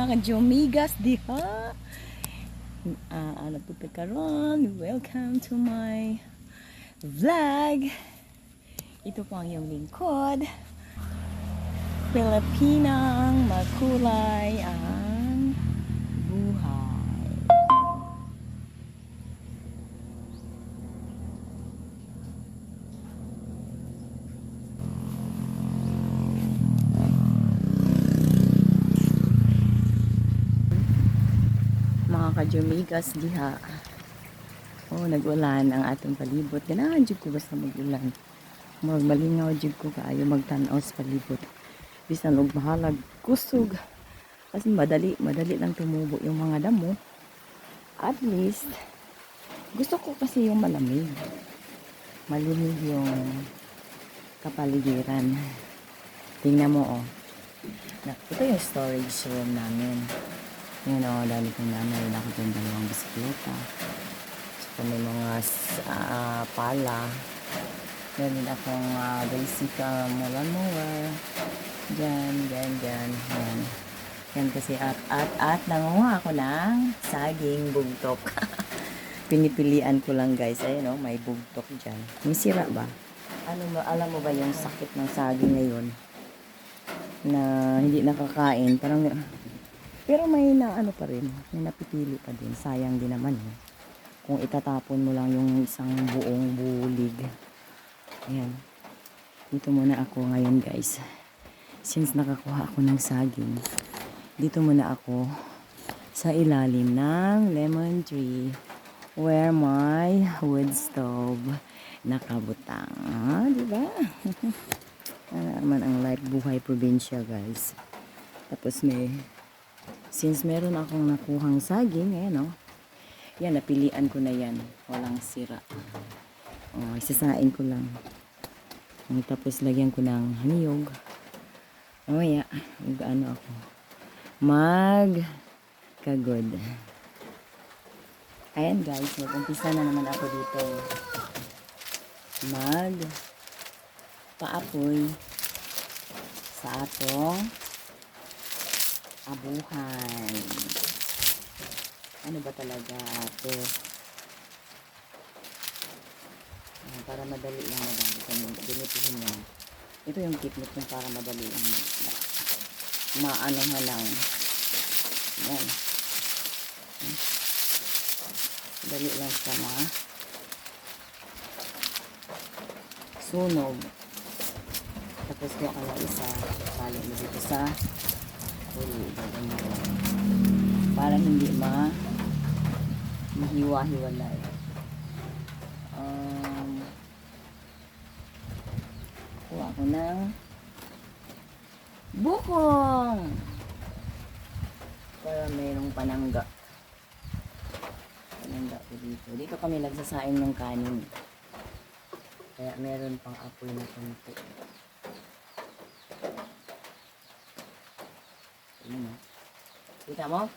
ka-Jomigas diha. Ano po karon? Welcome to my vlog. Ito po ang iyong lingkod. Pilipinang makulay ang buhay. Mga ka-Jomigas diha. Oh, nag-ulan ang atong palibot. Ganahan jud ko basta mag-ulan. Magmalingaw jud ko kaayo magtan-aw sa palibot. Bisan og bahalag kusog. Kasi madali lang tumubo yung mga damo. At least gusto ko kasi yung malamig. Malimig yung kapaligiran. Tingnan mo oh. Ito yung storage room namin. Yan o, dali kong namin ako yung dalawang bisikleta. So, may mga pala. Meron akong basic lawnmower. Diyan. Yan. Yan kasi at nangunga ako ng saging bugtok. Pinipilian ko lang guys. Ayun o, may bugtok dyan. May sira ba? Alam mo ba yung sakit ng saging ngayon? Na hindi nakakain. Parang pero may naano pa rin, may napipili pa din. Sayang din naman eh. Kung itatapon mo lang yung isang buong bulig. Ayan. Dito muna ako ngayon guys. Since nakakuha ako ng saging, dito muna ako sa ilalim ng lemon tree where my wood stove nakabutang. Diba? Ano naman ang life buhay probinsya guys. Tapos since meron akong nakuhang saging, ayan o. Yan, napilian ko na yan. Walang sira. O, isasain ko lang. Tapos lagyan ko ng niyog. O, yeah. Ano ako. Kagod. Ayan guys, mag-umpisa na naman ako dito. Paapoy sa atong abuhan. Ano ba talaga ito? Para madali lang ganitihin yan. Ito yung technique kung para madali lang maano nga lang. Yan. Dali lang siya sunog. Tapos ko kaya isa tali mo dito sa para hindi mahiwa-hiwalay. Kuha ko ng bukong para mayroong panangga ko dito kami nagsasaing ng kanin kaya meron pang apoy na konti. Kita mo?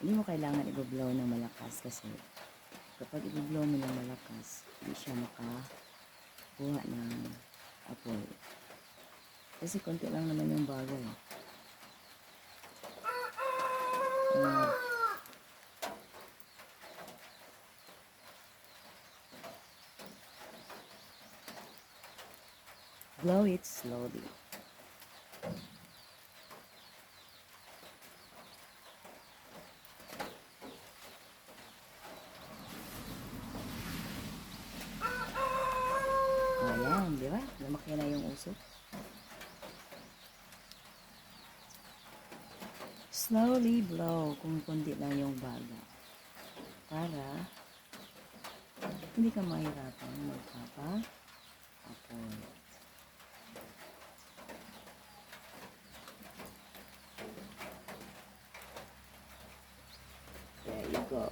Hindi mo kailangan i-blow ng malakas kasi kapag i-blow mo ng malakas, hindi siya makakuha ng apoy. Kasi konti lang naman yung bagay. Blow it slowly. Ayan, di ba? Lumaki na yung usok. Slowly blow kung kundi lang yung baga. Para hindi ka mahirapan magpapa-apoy. go.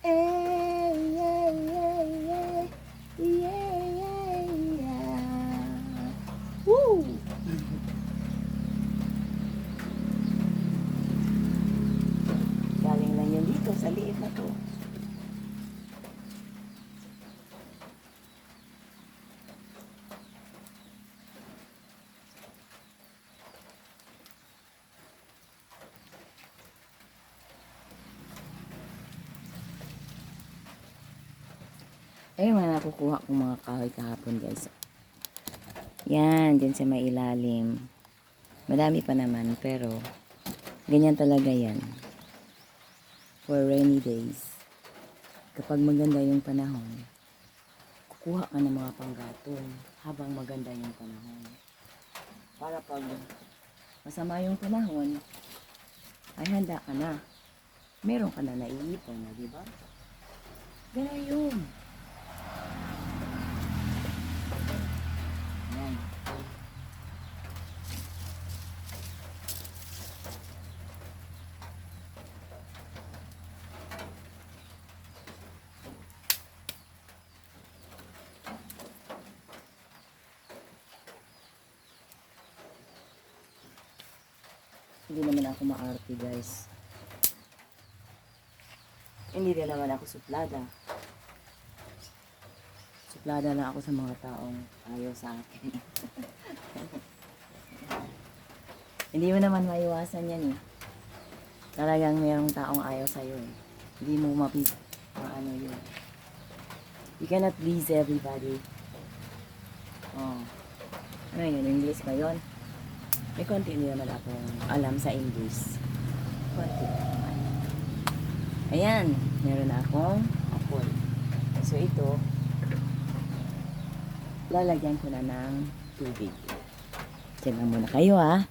Eh, yeah, yeah, yeah. Yeah, yeah, yeah. Woo! Galing lang yun dito sa liit na to. Ayun mga nakukuha kong mga kahoy kahapon guys. Yan, dyan sa may ilalim. Madami pa naman pero ganyan talaga yan. For rainy days. Kapag maganda yung panahon, kukuha ka ng mga panggatong habang maganda yung panahon. Para pag masama yung panahon, ay handa ka na. Meron ka na naiipon na, di ba? Ganyan yun. Yan. Hindi naman ako maarte guys. Hindi din naman ako suplada. Suplada lang ako sa mga taong ayaw sa akin. Hindi mo naman maiwasan yan eh. Talagang mayroong taong ayaw sa'yo eh. Hindi mo maano yun. You cannot please everybody. Oh. Ano yun? English ba yun? May konti naman akong alam sa English. Konti naman. Ayan. Meron akong apple. So ito, lalagyan ko na ng tubig. Diyan lang muna kayo ah.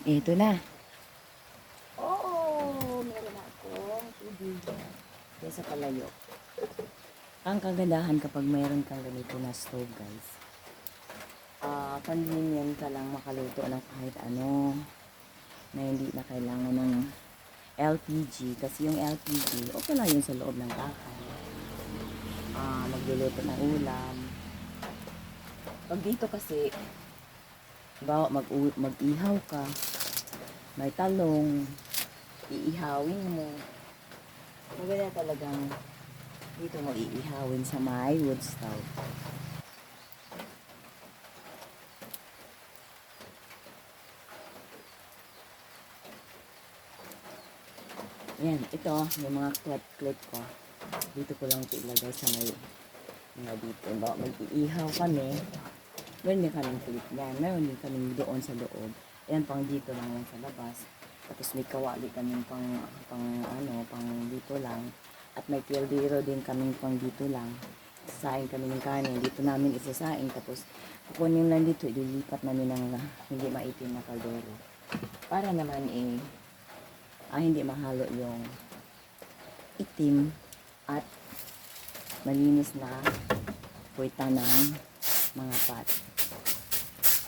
Ito na. Oo, meron akong tubig. Kaya sa palayo. Ang kagandahan kapag mayroon kang ganito na stove guys. Convenient ka lang makaluto ng kahit ano. Na hindi na kailangan ng LPG. Kasi yung LPG, okay lang yun sa loob ng bahay. Magluluto ng ulam. Pag dito kasi, bawa mag-ihaw ka, may talong, iihawin mo. Maganda talagang dito mo iihawin sa may wood stove. Ayan, ito, yung mga clip ko. Dito ko lang ito ilagay sa may mga dito. Bawa mag-iihaw kami. Meron din kaming clip yan. Meron din kaming doon sa loob. Ayan, pang dito lang yan sa labas. Tapos may kawali kaming pang dito lang. At may kildero din kaming pang dito lang. Sasaing kami ng kanin. Dito namin isasaing. Tapos kukunin lang dito. Ililipat namin ng hindi maitim na kaldero. Para naman hindi mahalo yung itim at malinis na puwita ng mga pot.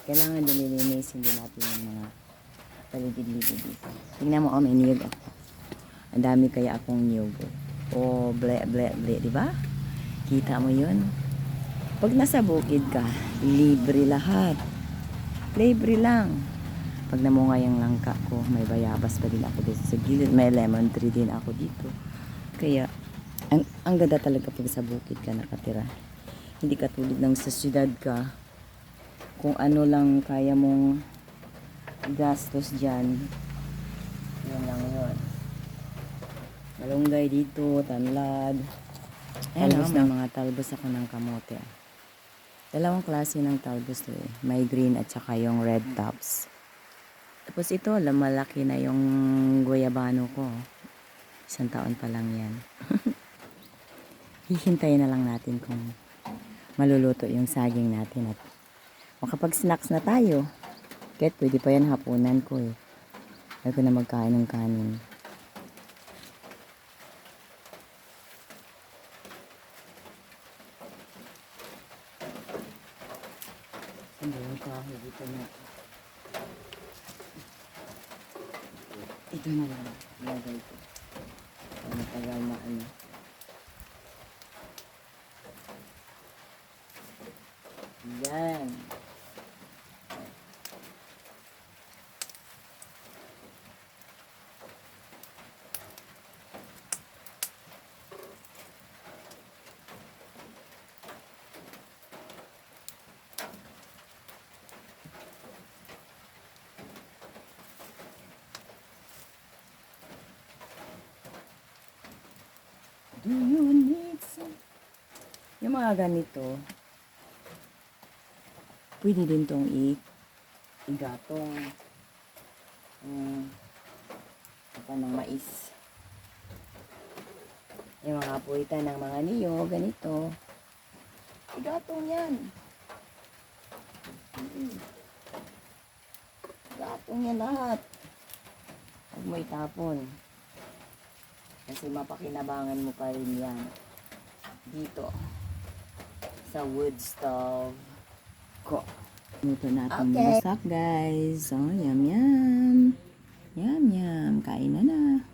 Kailangan dinilinisin din natin yung mga paligid-ligid dito. Tingnan mo, may niyog ako. Ang dami kaya akong niyog. Ble, ble, ble, di ba? Kita mo yun? Pag nasa bukid ka, libre lahat. Libre lang. Pag namunga yung langka ko, may bayabas pa din ako dito sa gilid. May lemon tree din ako dito. Kaya, ang ganda talaga pag sa bukid ka nakatira. Hindi katulad ng sa syudad ka. Kung ano lang kaya mong gastos dyan, yun lang yun. Malunggay dito, tanlad. Talbos ng mga talbos ako ng kamote. Dalawang klase ng talbos to eh. May green at saka yung red tops. Tapos ito, malaki na yung guayabano ko. 1 taon pa lang yan. Hihintayin na lang natin kung maluluto yung saging natin at makapag-snacks na tayo. Kahit pwede pa yan hapunan ko eh. Ayaw ko na magkain ng kanin. Hindi yung kahoy dito na. Ito na lang. Ilagay ko. Matagal na ano. Yan. Do you need some? Yung mga ganito, pwede din tong igatong apa ng mais. Yung mga puwitan ng mga niyo, ganito. Igatong yan. Igatong yan lahat. Huwag mo itapon. Kasi mapakinabangan mo pa rin yan. Dito. Sa wood stove ko. Luto natin okay. Masak guys. So, yum yum. Yum yum. Kain na na.